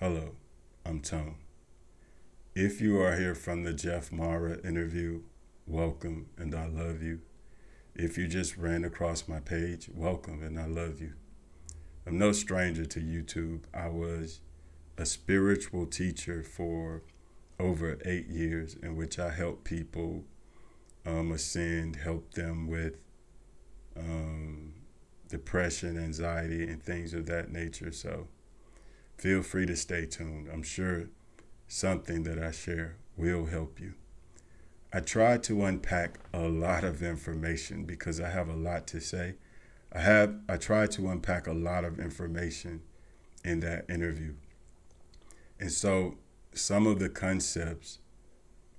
Hello, I'm Tone. If you are here from the Jeff Mara interview, welcome and I love you. If you just ran across my page, welcome and I love you. I'm no stranger to YouTube. I was a spiritual teacher for over 8 years in which I helped people ascend, help them with depression, anxiety, and things of that nature. So feel free to stay tuned. I'm sure something that I share will help you. I tried to unpack a lot of information because I have a lot to say. I tried to unpack a lot of information in that interview. And so some of the concepts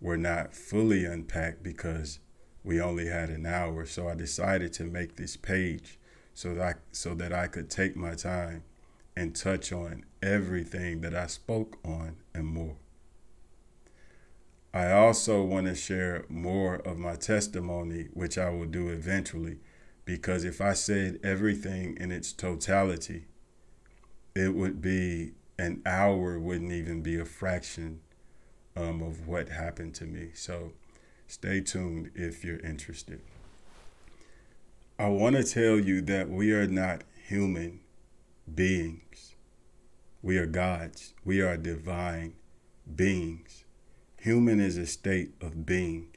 were not fully unpacked because we only had an hour. So I decided to make this page so that I could take my time and touch on everything that I spoke on and more. I also want to share more of my testimony, which I will do eventually, because if I said everything in its totality, it would be an hour, wouldn't even be a fraction of what happened to me. So stay tuned if you're interested. I want to tell you that we are not human beings. We are gods. We are divine beings. Human is a state of being.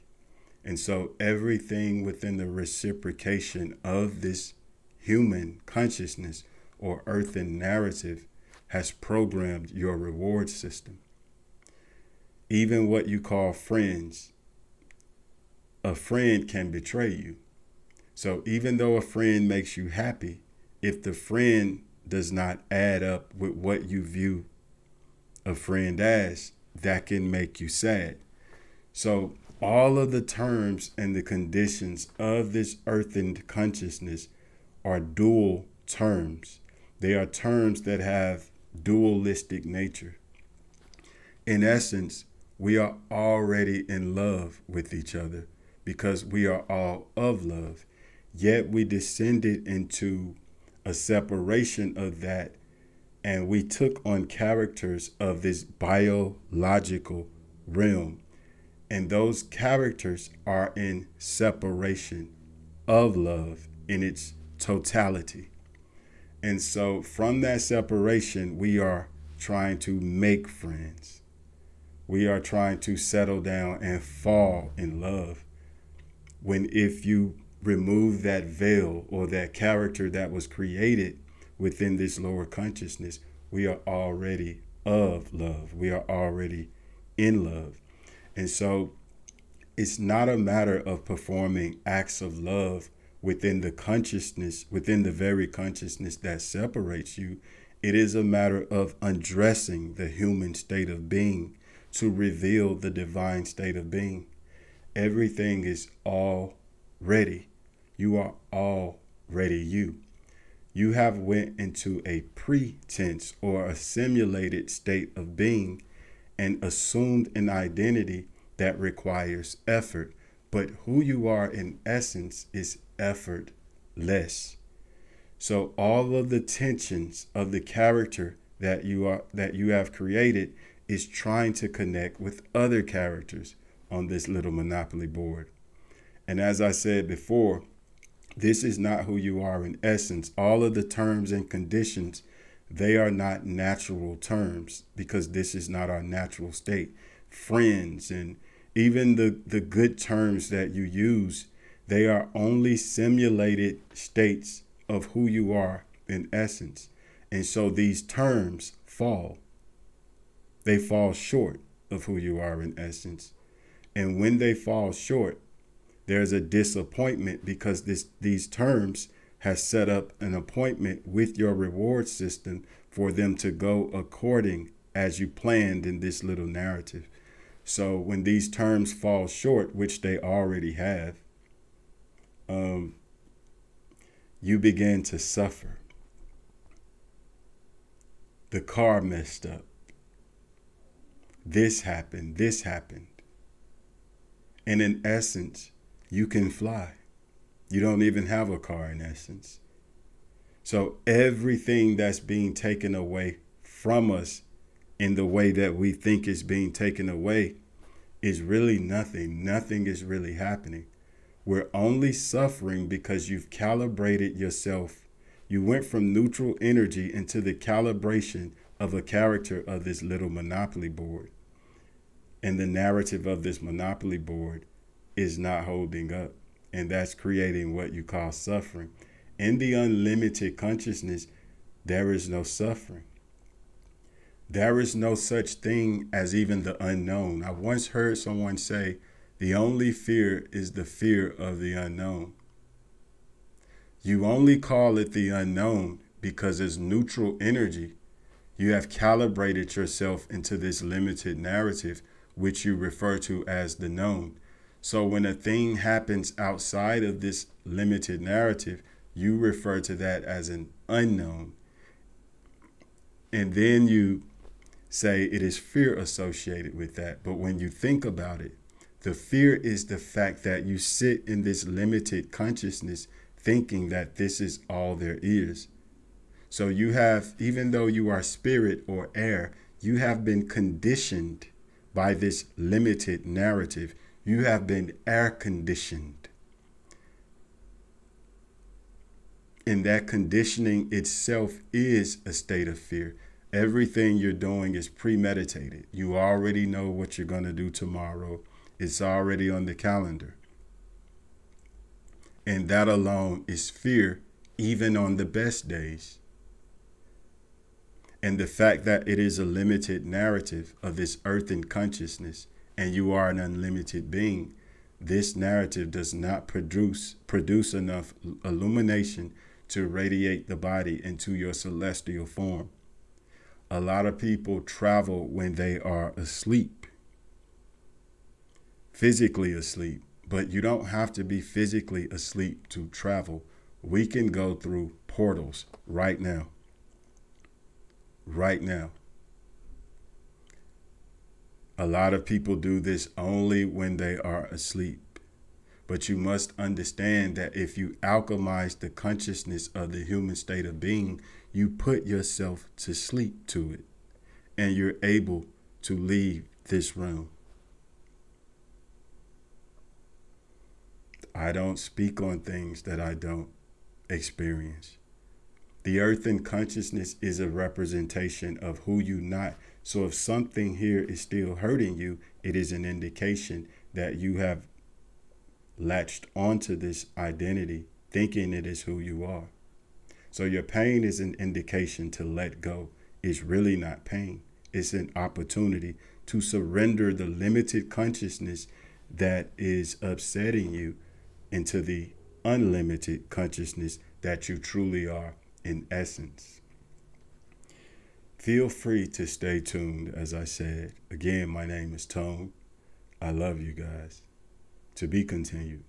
And so everything within the reciprocation of this human consciousness or earthen narrative has programmed your reward system. Even what you call friends, a friend can betray you. So even though a friend makes you happy, if the friend does not add up with what you view a friend as, that can make you sad. So all of the terms and the conditions of this earthen consciousness are dual terms. They are terms that have dualistic nature. In essence, we are already in love with each other because we are all of love. Yet we descended into a separation of that, and we took on characters of this biological realm. And those characters are in separation of love in its totality. And so from that separation, we are trying to make friends. We are trying to settle down and fall in love. When if you remove that veil or that character that was created within this lower consciousness, we are already of love. We are already in love. And so it's not a matter of performing acts of love within the consciousness, within the very consciousness that separates you. It is a matter of undressing the human state of being to reveal the divine state of being. Everything is already. You are already you. You have went into a pretense or a simulated state of being and assumed an identity that requires effort. But who you are in essence is effortless. So all of the tensions of the character that you have created is trying to connect with other characters on this little Monopoly board. And as I said before, this is not who you are in essence. All of the terms and conditions, they are not natural terms because this is not our natural state. Friends and even the good terms that you use, they are only simulated states of who you are in essence. And so these terms fall. They fall short of who you are in essence. And when they fall short, there's a disappointment because these terms has set up an appointment with your reward system for them to go according as you planned in this little narrative. So when these terms fall short, which they already have, you begin to suffer. The car messed up. This happened. This happened. And in essence, you can fly. You don't even have a car in essence. So everything that's being taken away from us in the way that we think is being taken away is really nothing. Nothing is really happening. We're only suffering because you've calibrated yourself. You went from neutral energy into the calibration of a character of this little Monopoly board. And the narrative of this Monopoly board is not holding up. And that's creating what you call suffering. In the unlimited consciousness, there is no suffering. There is no such thing as even the unknown. I once heard someone say, the only fear is the fear of the unknown. You only call it the unknown because it's neutral energy. You have calibrated yourself into this limited narrative, which you refer to as the known. So when a thing happens outside of this limited narrative, you refer to that as an unknown. And then you say it is fear associated with that. But when you think about it, the fear is the fact that you sit in this limited consciousness thinking that this is all there is. So you have, even though you are spirit or air, you have been conditioned by this limited narrative. You have been air conditioned. And that conditioning itself is a state of fear. Everything you're doing is premeditated. You already know what you're going to do tomorrow. It's already on the calendar. And that alone is fear, even on the best days. And the fact that it is a limited narrative of this earthen consciousness, and you are an unlimited being, this narrative does not produce enough illumination to radiate the body into your celestial form. A lot of people travel when they are asleep. Physically asleep, but you don't have to be physically asleep to travel. We can go through portals right now. Right now. A lot of people do this only when they are asleep. But you must understand that if you alchemize the consciousness of the human state of being, you put yourself to sleep to it, and you're able to leave this realm. I don't speak on things that I don't experience. The earthen consciousness is a representation of who you not. So if something here is still hurting you, it is an indication that you have latched onto this identity, thinking it is who you are. So your pain is an indication to let go. It's really not pain. It's an opportunity to surrender the limited consciousness that is upsetting you into the unlimited consciousness that you truly are in essence. Feel free to stay tuned, as I said. Again, my name is Tone. I love you guys. To be continued.